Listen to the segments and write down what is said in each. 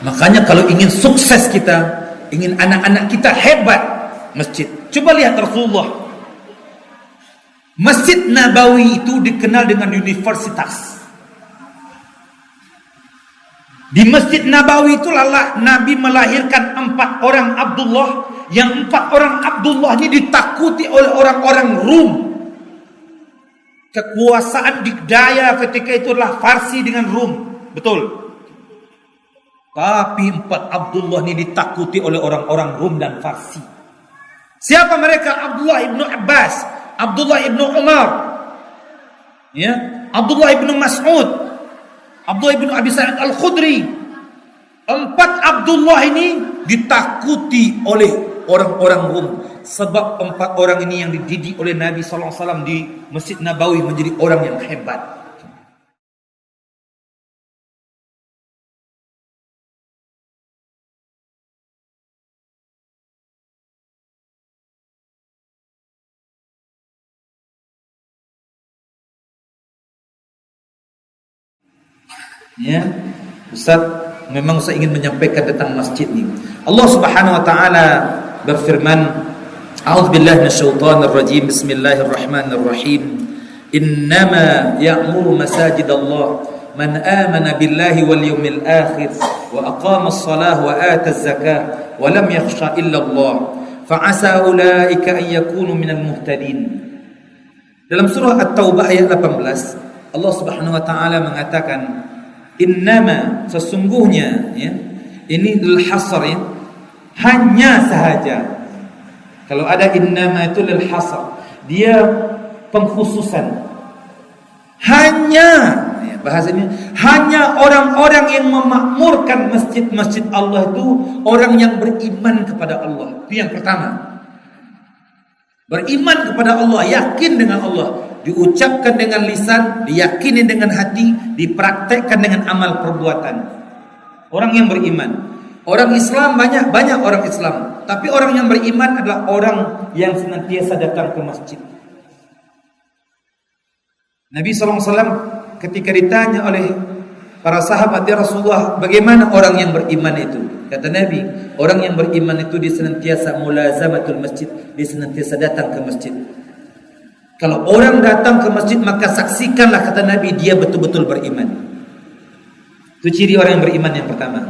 Makanya kalau ingin sukses kita, ingin anak-anak kita hebat, masjid. Coba lihat Rasulullah. Masjid Nabawi itu dikenal dengan universitas. Di Masjid Nabawi itu Nabi melahirkan 4 orang Abdullah. Yang 4 orang Abdullah ini ditakuti oleh orang-orang Rum. Kekuasaan dikdaya ketika itu adalah Farsi dengan Rum. Betul. Tapi 4 Abdullah ini ditakuti oleh orang-orang Rum dan Farsi. Siapa mereka? Abdullah ibnu Abbas, Abdullah ibnu Umar, ya, Abdullah ibnu Mas'ud, Abdullah ibnu Abi Sa'id Al-Khudri. 4 Abdullah ini ditakuti oleh orang-orang Rum. Sebab 4 orang ini yang dididik oleh Nabi SAW di Masjid Nabawi menjadi orang yang hebat. Ya, Ustaz, memang saya ingin menyampaikan tentang masjid ini. Allah Subhanahu wa taala berfirman, A'udzubillahi minasyaitonir rajim. Bismillahirrahmanirrahim. Innama ya'muru masajidallah man amana billahi wal yawmil akhir wa aqama as-salah wa ata az-zakah wa lam yakhsha illa Allah fa'asa ulaika an yakunu minal muhtadin. Dalam surah At-Taubah ayat 18, Allah Subhanahu wa taala mengatakan, innama, sesungguhnya, ya, ini lil hasr, ya, hanya sahaja. Kalau ada innama itu lil hasr, dia pengkhususan. Hanya, ya, bahasanya hanya orang-orang yang memakmurkan masjid-masjid Allah itu orang yang beriman kepada Allah. Itu yang pertama. Beriman kepada Allah, yakin dengan Allah, diucapkan dengan lisan, diyakini dengan hati, dipraktekkan dengan amal perbuatan. Orang yang beriman. Orang Islam banyak orang Islam, tapi orang yang beriman adalah orang yang senantiasa datang ke masjid. Nabi SAW ketika ditanya oleh para sahabat, ya Rasulullah, bagaimana orang yang beriman itu? Kata Nabi, orang yang beriman itu dia senantiasa mulazamatul masjid, dia senantiasa datang ke masjid. Kalau orang datang ke masjid, maka saksikanlah, kata Nabi, dia betul-betul beriman. Itu ciri orang yang beriman yang pertama.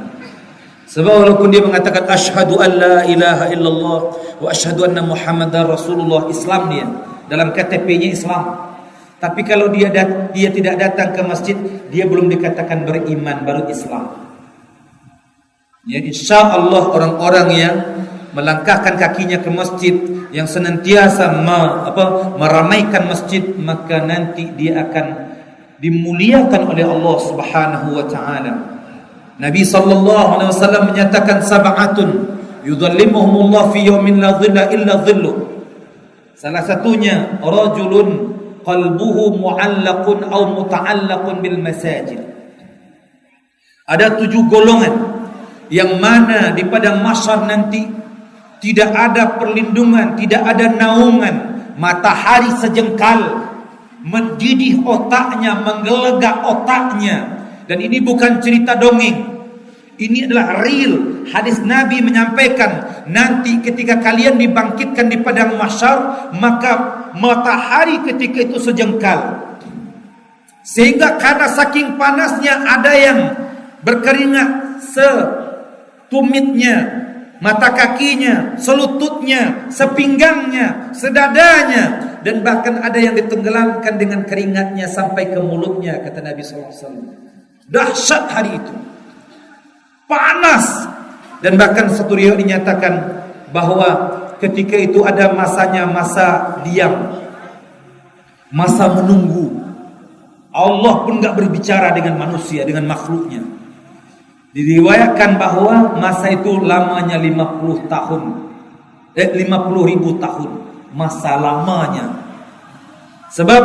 Sebab walaupun dia mengatakan asyhadu an la ilaha illallah wa asyhadu anna muhammadar rasulullah, Islam dia, dalam KTP-nya Islam. Tapi kalau dia tidak datang ke masjid, dia belum dikatakan beriman, baru Islam. Ya, insyaallah orang-orang yang melangkahkan kakinya ke masjid, yang senantiasa meramaikan masjid, maka nanti dia akan dimuliakan oleh Allah Subhanahu wa taala. Nabi sallallahu alaihi wasallam menyatakan sab'atun yudhallimuhumullah fi yawmin la dhilla illa dhilluh. Salah satunya rajulun qalbuhu mu'allaqun aw muta'allaqun bil masajid. Ada 7 golongan yang mana di padang mahsyar nanti tidak ada perlindungan, tidak ada naungan. Matahari sejengkal mendidih otaknya, menggelegak otaknya. Dan ini bukan cerita dongeng, ini adalah real. Hadis Nabi menyampaikan, nanti ketika kalian dibangkitkan di padang mahsyar, maka matahari ketika itu sejengkal, sehingga karena saking panasnya ada yang berkeringat setumitnya, mata kakinya, selututnya, sepinggangnya, sedadanya, dan bahkan ada yang ditenggelamkan dengan keringatnya sampai ke mulutnya, kata Nabi SAW. Dahsyat hari itu, panas. Dan bahkan satu riwayat dinyatakan bahwa ketika itu ada masanya, masa diam, masa menunggu. Allah pun gak berbicara dengan manusia, dengan makhluknya. Diriwayatkan bahwa masa itu lamanya 50 tahun, 50.000 tahun, masa lamanya. Sebab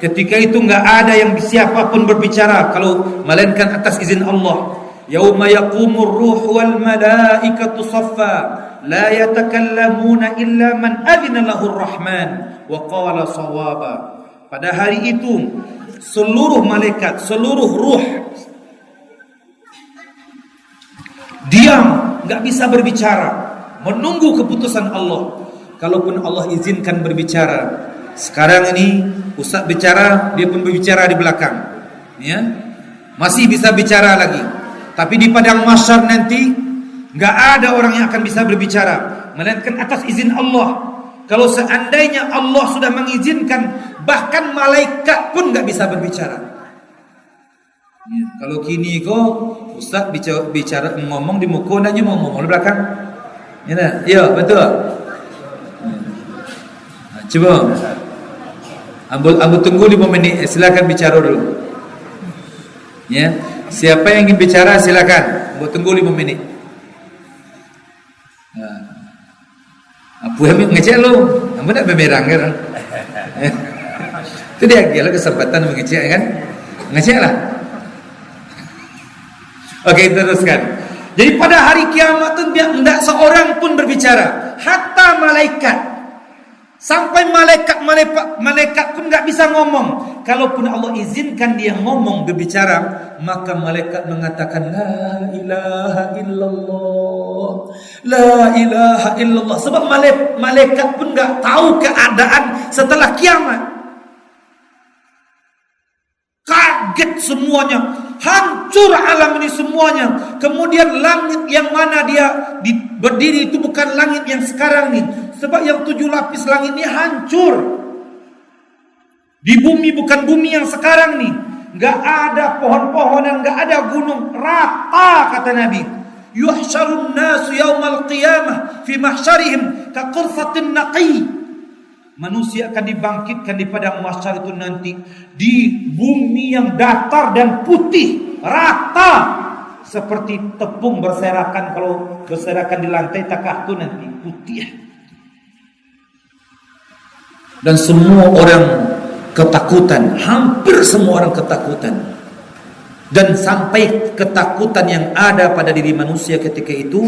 ketika itu enggak ada yang siapapun berbicara kalau melainkan atas izin Allah. Yauma yaqumur ruh wal malaikatu saffa la yatakallamuna illa man adina lahur rahman wa qala shawaba. Pada hari itu seluruh malaikat, seluruh ruh diam, nggak bisa berbicara, menunggu keputusan Allah. Kalaupun Allah izinkan berbicara, sekarang ini Ustaz bicara, dia pun berbicara di belakang, ya, masih bisa bicara lagi. Tapi di padang mahsyar nanti nggak ada orang yang akan bisa berbicara melainkan atas izin Allah. Kalau seandainya Allah sudah mengizinkan, bahkan malaikat pun nggak bisa berbicara. Ya, kalau kini kok Ustaz bicara ngomong di muka, nanya mau ngomong di belakang. Ya, betul. Nah, coba. Ambil tunggu 5 menit. Silakan bicara dulu. Ya, siapa yang ingin bicara silakan. Ambil tunggu 5 menit. Nah. Apa yang ngecek lo? Kamu tak bemerang kan? Itu dia lah kesempatan mengecek kan? Ngecek lah. Oke, teruskan. Jadi pada hari kiamat itu tidak seorang pun berbicara, hatta malaikat. Sampai malaikat pun nggak bisa ngomong. Kalaupun Allah izinkan dia ngomong berbicara, maka malaikat mengatakan la ilaha illallah, la ilaha illallah. Sebab malaikat pun nggak tahu keadaan setelah kiamat. Kaget semuanya, hancur alam ini semuanya. Kemudian langit yang mana dia berdiri itu bukan langit yang sekarang nih. Sebab yang 7 lapis langit ini hancur. Di bumi bukan bumi yang sekarang nih. Gak ada pohon-pohonan, gak ada gunung, rata kata Nabi. Yuhsyarun nasu yaumal qiyamah fi mahsyarihim ka qurfatin naqi. Manusia akan dibangkitkan di padang mahsyar itu nanti di bumi yang datar dan putih, rata seperti tepung berserakan. Kalau berserakan di lantai takah itu nanti putih. Dan semua orang ketakutan, hampir semua orang ketakutan. Dan sampai ketakutan yang ada pada diri manusia ketika itu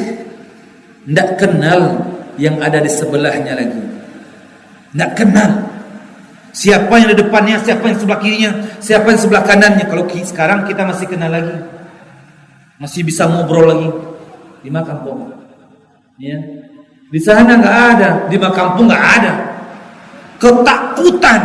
tidak kenal yang ada di sebelahnya lagi. Tidak kenal siapa yang di depannya, siapa yang sebelah kirinya, siapa yang sebelah kanannya. Kalau sekarang kita masih kenal lagi, masih bisa ngobrol lagi. Di Makampung, ya, di sana nggak ada, di Makampung nggak ada. Ketakutan.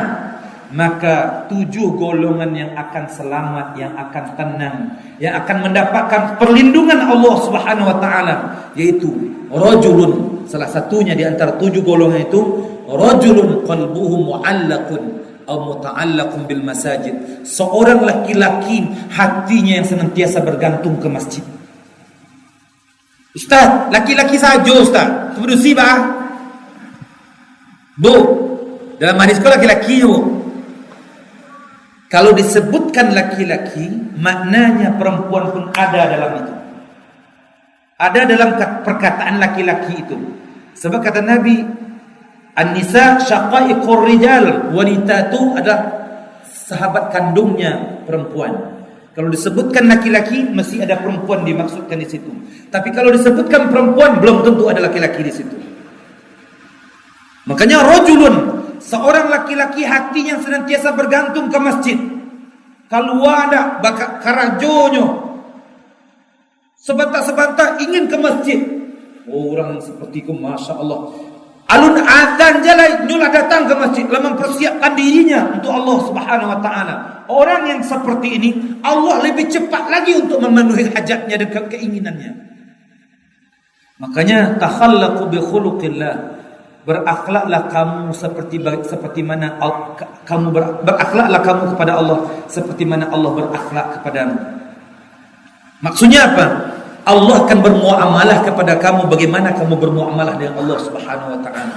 Maka 7 golongan yang akan selamat, yang akan tenang, yang akan mendapatkan perlindungan Allah Subhanahu wa taala, yaitu rajulun, salah satunya di antara 7 golongan itu rajulun qalbuhu mu'allaqun atau muta'allaqun bil masajid, seorang laki-laki hatinya yang senantiasa bergantung ke masjid. Ustaz, laki-laki saja Ustaz, berusi bah. Bu, dalam hadis kau laki-laki bu. Kalau disebutkan laki-laki, maknanya perempuan pun ada dalam itu. Ada dalam perkataan laki-laki itu. Sebab kata Nabi, An-nisa syaqaiqur rijal, wanita itu adalah sahabat kandungnya perempuan. Kalau disebutkan laki-laki, mesti ada perempuan dimaksudkan di situ. Tapi kalau disebutkan perempuan, belum tentu ada laki-laki di situ. Makanya rajulun, seorang laki-laki hatinya senantiasa bergantung ke masjid. Kalau ada bakal karajonyo, sebentar-sebentar ingin ke masjid. Orang sepertiku, masya Allah, alun adzan jalan nyulah datang ke masjid, lalu mempersiapkan dirinya untuk Allah Subhanahu wa taala. Orang yang seperti ini, Allah lebih cepat lagi untuk memenuhi hajatnya dan keinginannya. Makanya takhallaqu bi khuluqillah. Berakhlaklah kamu seperti mana kamu berakhlaklah kamu kepada Allah seperti mana Allah berakhlak kepadamu. Maksudnya apa? Allah akan bermuamalah kepada kamu bagaimana kamu bermuamalah dengan Allah Subhanahu wa taala.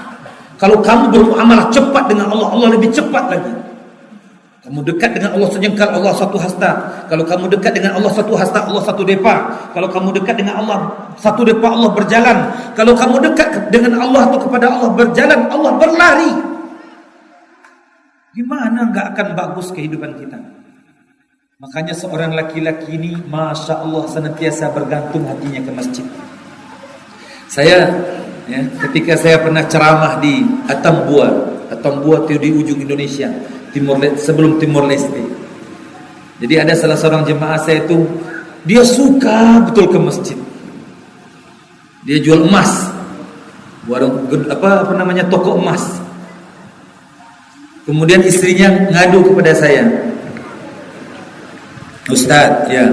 Kalau kamu bermuamalah cepat dengan Allah, Allah lebih cepat lagi. Kamu dekat dengan Allah sejengkal, Allah satu hasta. Kalau kamu dekat dengan Allah satu hasta, Allah satu depa. Kalau kamu dekat dengan Allah satu depa, Allah berjalan. Kalau kamu dekat dengan Allah atau kepada Allah berjalan, Allah berlari. Gimana enggak akan bagus kehidupan kita? Makanya seorang laki-laki ini, masya Allah, senantiasa bergantung hatinya ke masjid. Saya, ketika saya pernah ceramah di Atambua itu di ujung Indonesia, sebelum Timor Leste. Jadi ada salah seorang jemaah saya itu, dia suka betul ke masjid. Dia jual emas. Warung apa namanya, toko emas. Kemudian istrinya ngadu kepada saya, Ustaz, ya,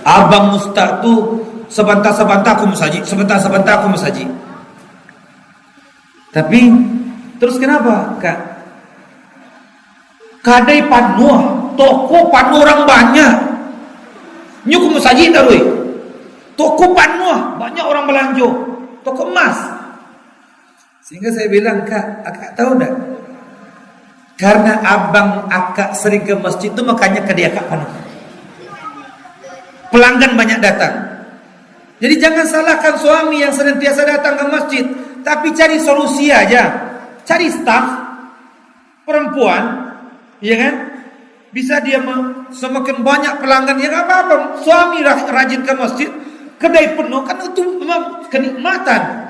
abang Ustaz tuh sebentar-sebentar aku musaji, sebentar-sebentar aku musaji. Tapi terus kenapa, Kak? Kadai panuh, toko panuh orang banyak. Nyuku musaji tarui. Toko panuh, banyak orang belanja. Toko emas. Sehingga saya bilang, Kak, Akak tahu enggak? Karena abang Akak sering ke masjid itu, makanya kedai Akak panuh. Pelanggan banyak datang. Jadi jangan salahkan suami yang senantiasa datang ke masjid, tapi cari solusi aja. Cari staff perempuan, ya kan? Bisa dia semakin banyak pelanggan, ya nggak apa-apa. Suami rajin ke masjid, kedai penuh, kan itu memang kenikmatan.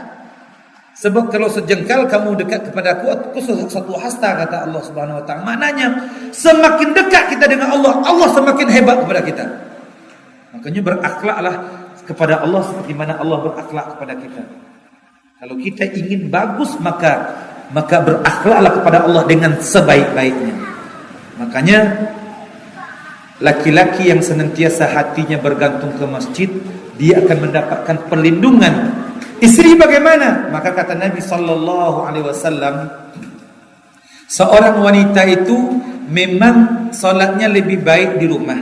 Sebab kalau sejengkal kamu dekat kepada aku satu hasta, kata Allah Subhanahu Wa Taala. Maknanya semakin dekat kita dengan Allah, Allah semakin hebat kepada kita. Makanya berakhlaklah kepada Allah seperti mana Allah berakhlak kepada kita. Kalau kita ingin bagus, maka berakhlaklah kepada Allah dengan sebaik-baiknya. Makanya laki-laki yang senantiasa hatinya bergantung ke masjid, dia akan mendapatkan perlindungan. Istri bagaimana? Maka kata Nabi sallallahu alaihi wasallam, seorang wanita itu memang salatnya lebih baik di rumah.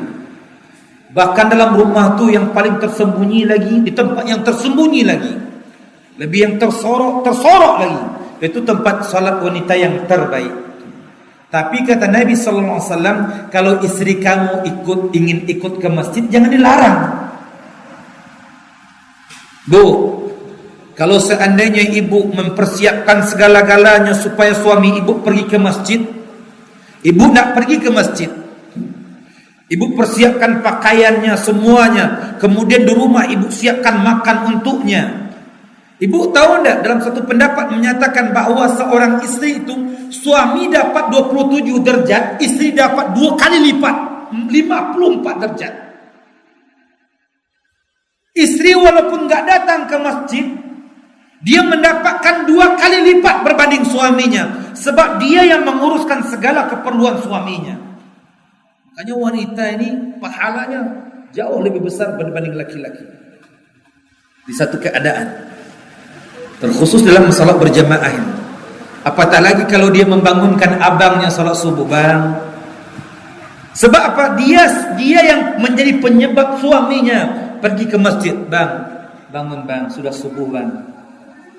Bahkan dalam rumah tu yang paling tersembunyi lagi, di tempat yang tersembunyi lagi, lebih yang tersorok lagi, itu tempat salat wanita yang terbaik. Tapi kata Nabi sallallahu alaihi wasallam, kalau istri kamu ingin ikut ke masjid, jangan dilarang. Bu, kalau seandainya ibu mempersiapkan segala-galanya supaya suami ibu pergi ke masjid, ibu nak pergi ke masjid, ibu persiapkan pakaiannya semuanya, kemudian di rumah ibu siapkan makan untuknya. Ibu tahu enggak, dalam satu pendapat menyatakan bahawa seorang istri itu, suami dapat 27 derajat, istri dapat 2 kali lipat, 54 derajat. Istri walaupun enggak datang ke masjid, dia mendapatkan 2 kali lipat berbanding suaminya, sebab dia yang menguruskan segala keperluan suaminya. Makanya wanita ini pahalanya jauh lebih besar berbanding laki-laki di satu keadaan, terkhusus dalam salat berjamaah ini. Apatah lagi kalau dia membangunkan abangnya salat subuh, bang. Sebab apa? Dia yang menjadi penyebab suaminya pergi ke masjid. Bang, bangun bang, sudah subuh bang.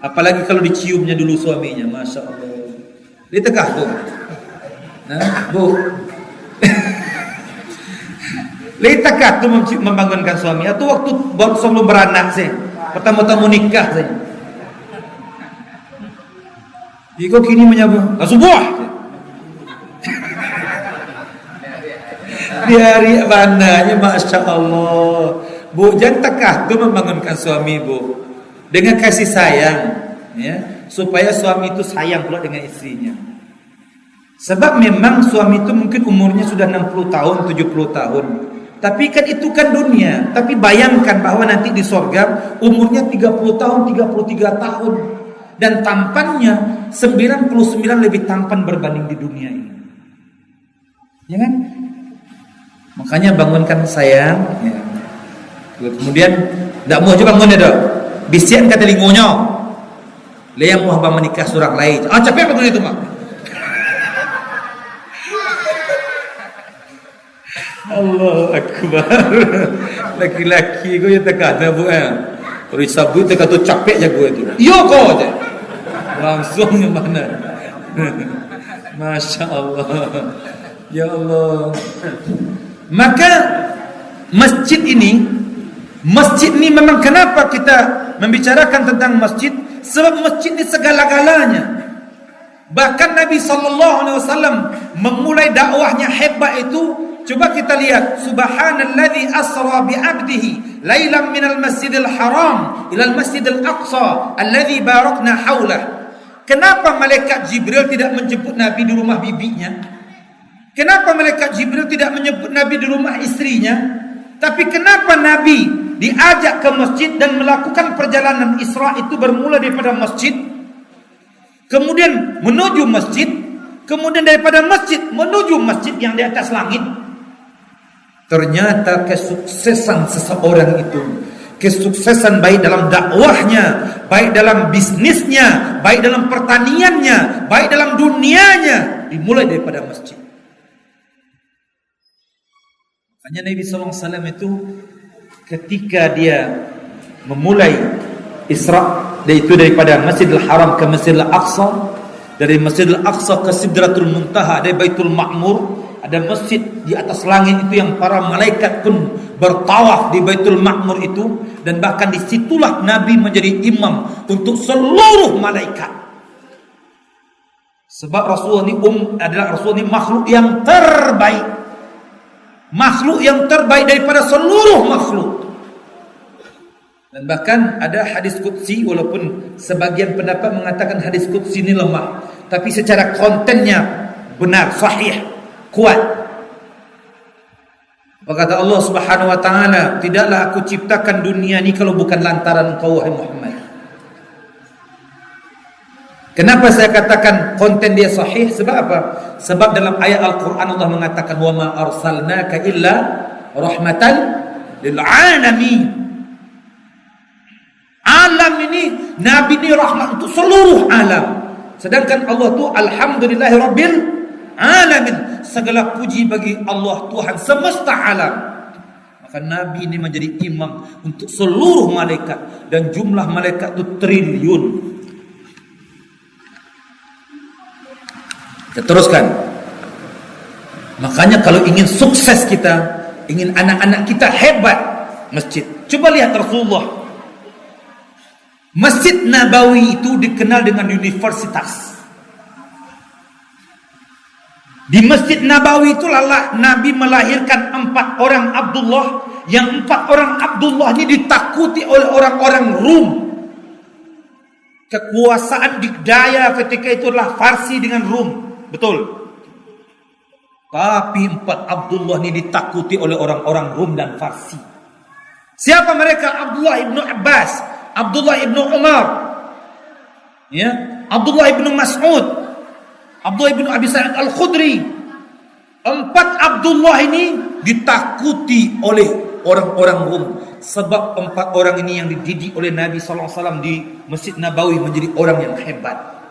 Apalagi kalau diciumnya dulu suaminya, masya Allah. Dia tegah bu, nah, bu. Letakah tu membangunkan suami atau waktu sebelum beranak sih, pertama-tama nikah saja. Jika kini menyambung subuh, di hari mananya, masya Allah. Bu, jangan tekah tu membangunkan suami bu dengan kasih sayang, ya, supaya suami itu sayang pula dengan istrinya. Sebab memang suami itu mungkin umurnya sudah 60 tahun, 70 tahun. Tapi kan itu kan dunia. Tapi bayangkan bahwa nanti di sorga umurnya 30 tahun, 33 tahun. Dan tampannya 99 lebih tampan berbanding di dunia ini. Ya kan? Makanya bangunkan sayang, ya. Kemudian tidak mau coba bangun dah. Bisian kata telingonya. Yang mau abang menikah surang lain. Ah, capek bangun itu mak. Allah Akbar. Laki-laki gue yang terkata bu kalau disabut terkata capek je gue itu. Yo kau je. Langsung yang mana? Masya Allah. Ya Allah. Maka masjid ini memang kenapa kita membicarakan tentang masjid? Sebab masjid ini segala-galanya. Bahkan Nabi SAW memulai dakwahnya hebat itu. Coba kita lihat, subhanalladzi asra bi'abdihi lailan minal masjidil haram ilal masjidil aqsa alladzi barakna haulah. Kenapa malaikat Jibril tidak menjemput Nabi di rumah bibinya? Kenapa malaikat Jibril tidak menjemput Nabi di rumah istrinya? Tapi kenapa Nabi diajak ke masjid dan melakukan perjalanan Isra itu bermula daripada masjid, kemudian menuju masjid, kemudian daripada masjid menuju masjid yang di atas langit. Ternyata kesuksesan seseorang itu, kesuksesan baik dalam dakwahnya, baik dalam bisnisnya, baik dalam pertaniannya, baik dalam dunianya, dimulai daripada masjid. Makanya Nabi SAW itu ketika dia memulai Isra, yaitu daripada Masjidil Haram ke Masjidil Aqsa, dari Masjidil Aqsa ke Sidratul Muntaha, dari Baitul Ma'mur, ada masjid di atas langit itu yang para malaikat pun bertawaf di Baitul Ma'mur itu, dan bahkan disitulah Nabi menjadi imam untuk seluruh malaikat. Sebab Rasulullah ini adalah Rasulullah ini makhluk yang terbaik, makhluk yang terbaik daripada seluruh makhluk. Dan bahkan ada hadis qudsi, walaupun sebagian pendapat mengatakan hadis qudsi ini lemah, tapi secara kontennya benar, sahih, kuat. Berkata Allah Subhanahu wa taala, tidaklah aku ciptakan dunia ini kalau bukan lantaran engkau wahai Muhammad. Kenapa saya katakan konten dia sahih? Sebab apa? Sebab dalam ayat Al-Quran Allah mengatakan, wa ma arsalnaka illa rahmatan lil alamin. Alam ini, Nabi ini rahmat untuk seluruh alam. Sedangkan Allah tu alhamdulillahi rabbil alamin, segala puji bagi Allah Tuhan semesta alam. Maka Nabi ini menjadi imam untuk seluruh malaikat, dan jumlah malaikat itu triliun. Kita teruskan. Makanya kalau ingin sukses kita, ingin anak-anak kita hebat, masjid. Coba lihat Rasulullah. Masjid Nabawi itu dikenal dengan universitas. Di Masjid Nabawi itulah Nabi melahirkan 4 orang Abdullah, yang 4 orang Abdullah ini ditakuti oleh orang-orang Rum. Kekuasaan dikdaya ketika itu adalah Farsi dengan Rum. Betul. Tapi 4 Abdullah ini ditakuti oleh orang-orang Rum dan Farsi. Siapa mereka? Abdullah ibnu Abbas, Abdullah ibnu Umar, ya, Abdullah ibnu Mas'ud, Abdullah ibnu Abi Sa'id Al-Khudri. 4 Abdullah ini ditakuti oleh orang-orang Rum, sebab 4 orang ini yang dididik oleh Nabi SAW di Masjid Nabawi menjadi orang yang hebat.